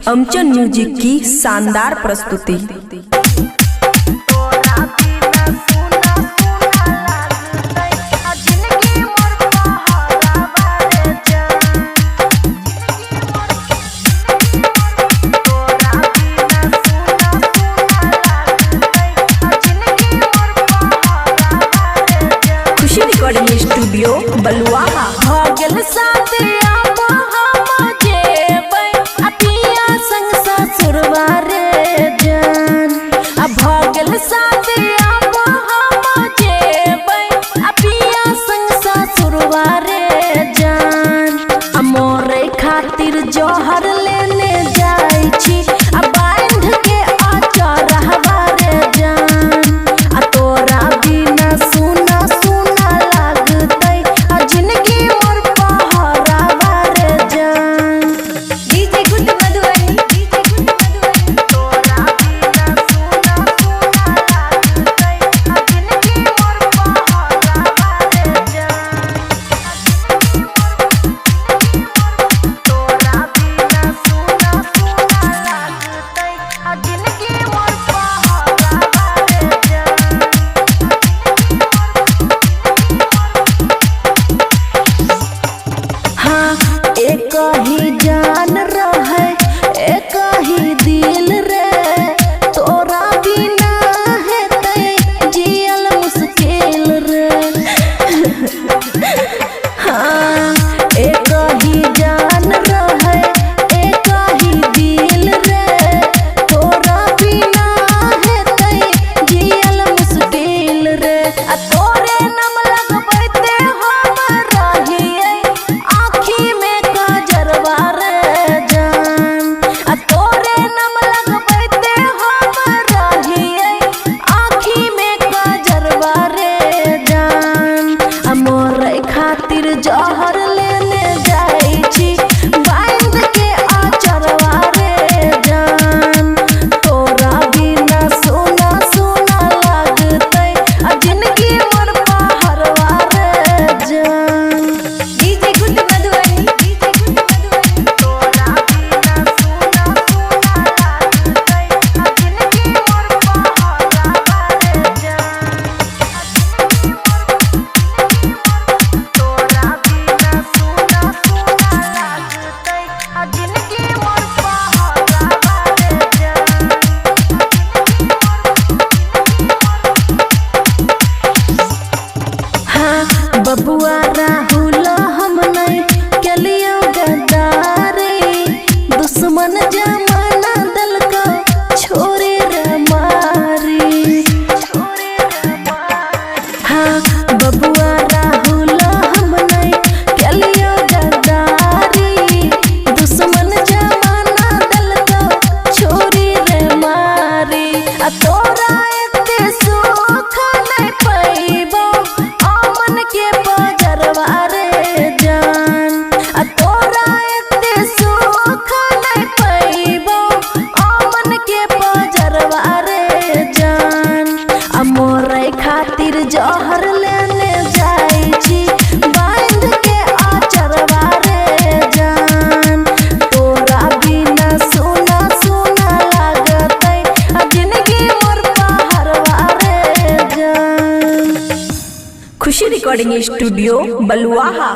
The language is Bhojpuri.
अमचन म्यूजिक की शानदार प्रस्तुति। खुशी रिकॉर्डिंग स्टूडियो बलुआहा। खातिर जोहर लेने जाई छी बांध के आचार हवारे जान तोरा बिना सुना सुना लागतै जिंदगी मोर पहाड़ा वारे जान। DJ good Madhubani, DJ good Madhubani. तोरा बिना सुना सुना लागतै जिंदगी मोर पहाड़ा वारे जान। एक ही जान रहे एक ही दिल रे तोरा बिना हेतै जियल मुश्किल रे। हाँ एक ही जान रहे एक ही दिल रे तोरा बिना हेतै जियल मुश्किल रे। तोरे नाम लगबैते हम रहियै आँखी में कजरवा रे जान तोरे नाम लगबैते हम रहियै आँखी में कजरवा रे जान। मोर खातिर जहर लेने जाई छी बांध के आचरवा रे जान तोरा बिना सुना सुना लागतै जिंदगी मोर पहाड़वा रे जान। DJ good Madhubani, DJ good Madhubani. तोरा बिना सुना सुना लागतै जिंदगी मोर पहाड़वा रे जान। तोरा बिना सुना सुना लागतै जिंदगी मोर पहाड़वा रे जान। हाँ बबुआ राहुल हम नहीं केलियो गद्दारी दुश्मन जमाना दल को छोरे रे मारी। हाँ बबुआ राहुल हम नहीं केलियो गद्दारी दुश्मन जमाना दल को छोरी रे मारी। तोरा एते सुख नहीं पैबो आमन के बजरवा रे जान तोरा एते सुख नहीं पैबो आमन के बजरवा रे जान। मोर खातिर जहर लेने जाई छी बांध के आचरवा रे जान तोरा बिना सुना सुना लागतै जिंदगी मोर पहाड़वा रे जान। खुशी रिकॉर्डिंग स्टूडियो बलुआहा।